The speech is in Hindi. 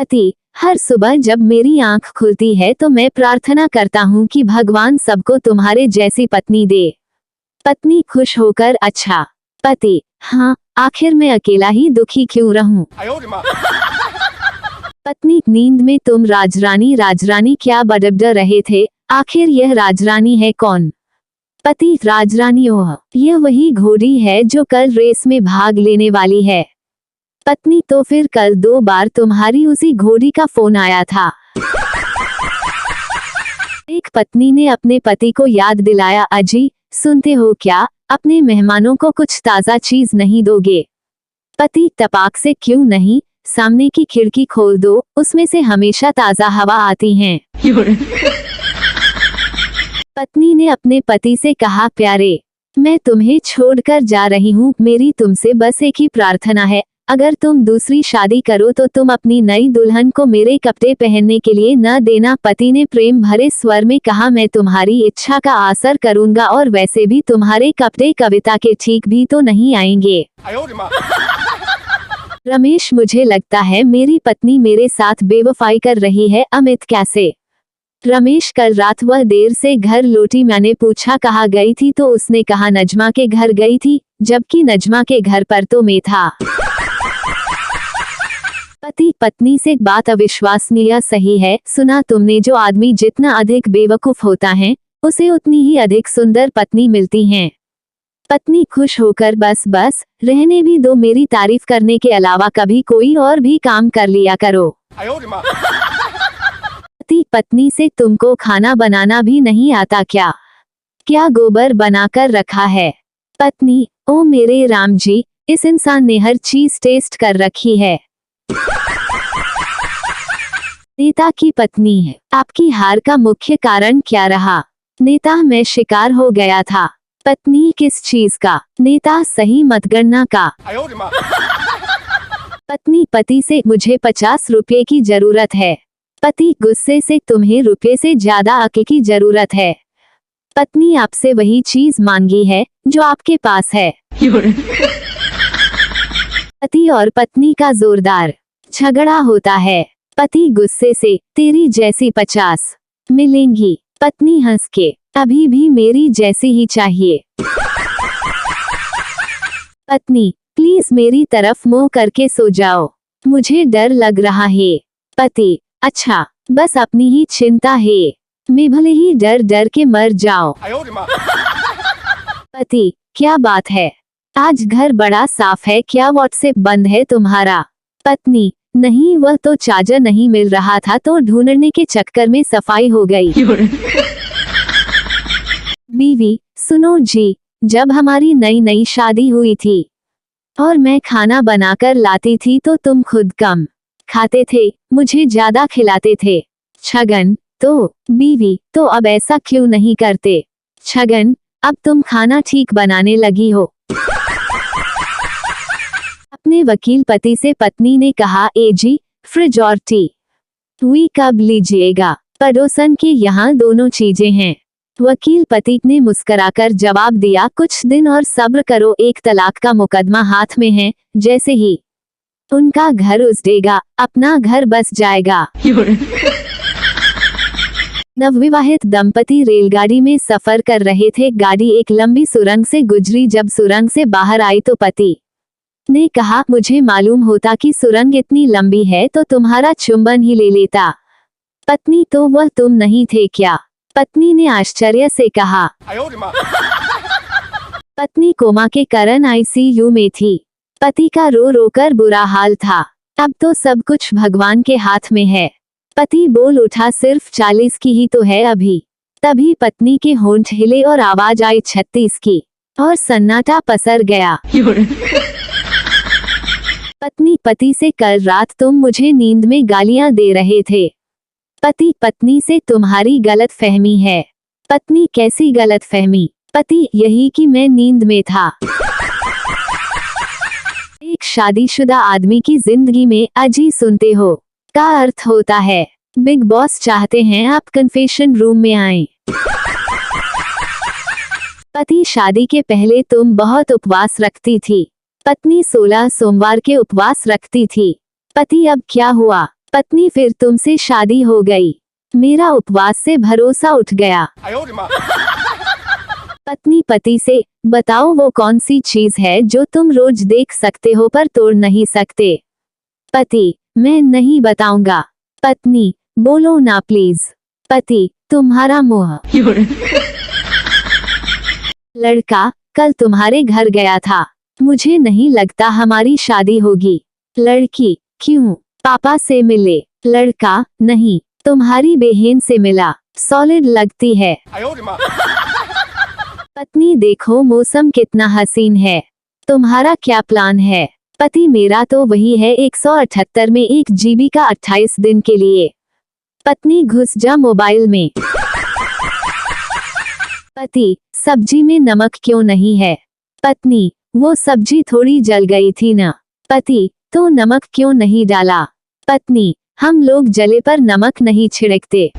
पति, हर सुबह जब मेरी आंख खुलती है तो मैं प्रार्थना करता हूँ कि भगवान सबको तुम्हारे जैसी पत्नी दे। पत्नी खुश होकर, अच्छा। पति, हाँ, आखिर मैं अकेला ही दुखी क्यों रहूं? पत्नी, नींद में तुम राजरानी राजरानी क्या बड़बड़ा रहे थे, आखिर यह राजरानी है कौन? पति, राजरानी, ओह, यह वही घोड़ी है जो कल रेस में भाग लेने वाली है। पत्नी, तो फिर कल 2 बार तुम्हारी उसी घोड़ी का फोन आया था। एक पत्नी ने अपने पति को याद दिलाया, अजी सुनते हो क्या, अपने मेहमानों को कुछ ताज़ा चीज नहीं दोगे? पति, तपाक से क्यों नहीं, सामने की खिड़की खोल दो, उसमें से हमेशा ताज़ा हवा आती है। पत्नी ने अपने पति से कहा, प्यारे, मैं तुम्हें छोड़कर जा रही हूँ, मेरी तुमसे बस एक ही प्रार्थना है, अगर तुम दूसरी शादी करो तो तुम अपनी नई दुल्हन को मेरे कपड़े पहनने के लिए न देना। पति ने प्रेम भरे स्वर में कहा, मैं तुम्हारी इच्छा का आसर करूंगा और वैसे भी तुम्हारे कपड़े कविता के ठीक भी तो नहीं आएंगे। रमेश, मुझे लगता है मेरी पत्नी मेरे साथ बेवफाई कर रही है। अमित, कैसे? रमेश, कल रात वह देर से घर लौटी, मैंने पूछा कहाँ गई थी तो उसने कहा नजमा के घर गई थी, जबकि नजमा के घर पर तो मैं था। पति पत्नी से, बात अविश्वसनीय सही है, सुना तुमने, जो आदमी जितना अधिक बेवकूफ होता है उसे उतनी ही अधिक सुंदर पत्नी मिलती हैं। पत्नी खुश होकर, बस बस रहने भी दो, मेरी तारीफ करने के अलावा कभी कोई और भी काम कर लिया करो। पति पत्नी से, तुमको खाना बनाना भी नहीं आता क्या? क्या गोबर बनाकर रखा है? पत्नी, ओ मेरे राम जी, इस इंसान ने हर चीज टेस्ट कर रखी है। नेता की पत्नी है, आपकी हार का मुख्य कारण क्या रहा? नेता, मैं शिकार हो गया था। पत्नी, किस चीज का? नेता, सही मतगणना का। पत्नी पति से, मुझे 50 रुपये की जरूरत है। पति गुस्से से, तुम्हें रुपये से ज्यादा अक्ल की जरूरत है। पत्नी, आपसे वही चीज मांगी है जो आपके पास है। पति और पत्नी का जोरदार झगड़ा होता है। पति गुस्से से, तेरी जैसी 50 मिलेंगी। पत्नी हंस के, अभी भी मेरी जैसी ही चाहिए। पत्नी, प्लीज मेरी तरफ मुंह करके सो जाओ, मुझे डर लग रहा है। पति, अच्छा, बस अपनी ही चिंता है, मैं भले ही डर डर के मर जाओ। पति, क्या बात है, आज घर बड़ा साफ है क्या, व्हाट्सएप बंद है तुम्हारा? पत्नी, नहीं, वह तो चार्जर नहीं मिल रहा था तो ढूंढने के चक्कर में सफाई हो गई। बीवी, सुनो जी, जब हमारी नई नई शादी हुई थी और मैं खाना बनाकर लाती थी तो तुम खुद कम खाते थे, मुझे ज्यादा खिलाते थे। छगन, तो बीवी, तो अब ऐसा क्यों नहीं करते? छगन, अब तुम खाना ठीक बनाने लगी हो। अपने वकील पति से पत्नी ने कहा, ए जी, फ्रिज और टी हुई कब लीजिएगा? पड़ोसन के यहाँ दोनों चीजें हैं। वकील पति ने मुस्कुराकर जवाब दिया, कुछ दिन और सब्र करो, एक तलाक का मुकदमा हाथ में है, जैसे ही उनका घर उजड़ेगा अपना घर बस जाएगा। नवविवाहित दंपति रेलगाड़ी में सफर कर रहे थे, गाड़ी एक लंबी सुरंग से गुजरी, जब सुरंग से बाहर आई तो पति ने कहा, मुझे मालूम होता कि सुरंग इतनी लंबी है तो तुम्हारा चुंबन ही ले लेता। पत्नी, तो वह तुम नहीं थे क्या? पत्नी ने आश्चर्य से कहा। पत्नी कोमा के कारण आईसीयू में थी। पति का रो रो कर बुरा हाल था। अब तो सब कुछ भगवान के हाथ में है। पति बोल उठा, सिर्फ 40 की ही तो है अभी। तभी पत्नी के होंठ हिले और आवाज आई 36 की, और सन्नाटा पसर गया। पत्नी पति से, कल रात तुम मुझे नींद में गालियां दे रहे थे। पति पत्नी से, तुम्हारी गलत फहमी है। पत्नी, कैसी गलत फहमी? पति, यही कि मैं नींद में था। एक शादीशुदा आदमी की जिंदगी में अजी सुनते हो का अर्थ होता है, बिग बॉस चाहते हैं आप कन्फेशन रूम में आएं। पति, शादी के पहले तुम बहुत उपवास रखती थी। पत्नी, 16 सोमवार के उपवास रखती थी। पति, अब क्या हुआ? पत्नी फिर तुमसे शादी हो गई। मेरा उपवास से भरोसा उठ गया। पत्नी पति से, बताओ वो कौन सी चीज है जो तुम रोज देख सकते हो पर तोड़ नहीं सकते। पति, मैं नहीं बताऊंगा। पत्नी, बोलो ना प्लीज। पति, तुम्हारा मुंह। लड़का, कल तुम्हारे घर गया था, मुझे नहीं लगता हमारी शादी होगी। लड़की, क्यों? पापा से मिले। लड़का, नहीं, तुम्हारी बहन से मिला, सॉलिड लगती है। पत्नी, देखो मौसम कितना हसीन है, तुम्हारा क्या प्लान है? पति, मेरा तो वही है 178 में 1 GB का 28 दिन के लिए। पत्नी, घुस जा मोबाइल में। पति, सब्जी में नमक क्यों नहीं है? पत्नी, वो सब्जी थोड़ी जल गई थी ना। पति, तो नमक क्यों नहीं डाला? पत्नी, हम लोग जले पर नमक नहीं छिड़कते।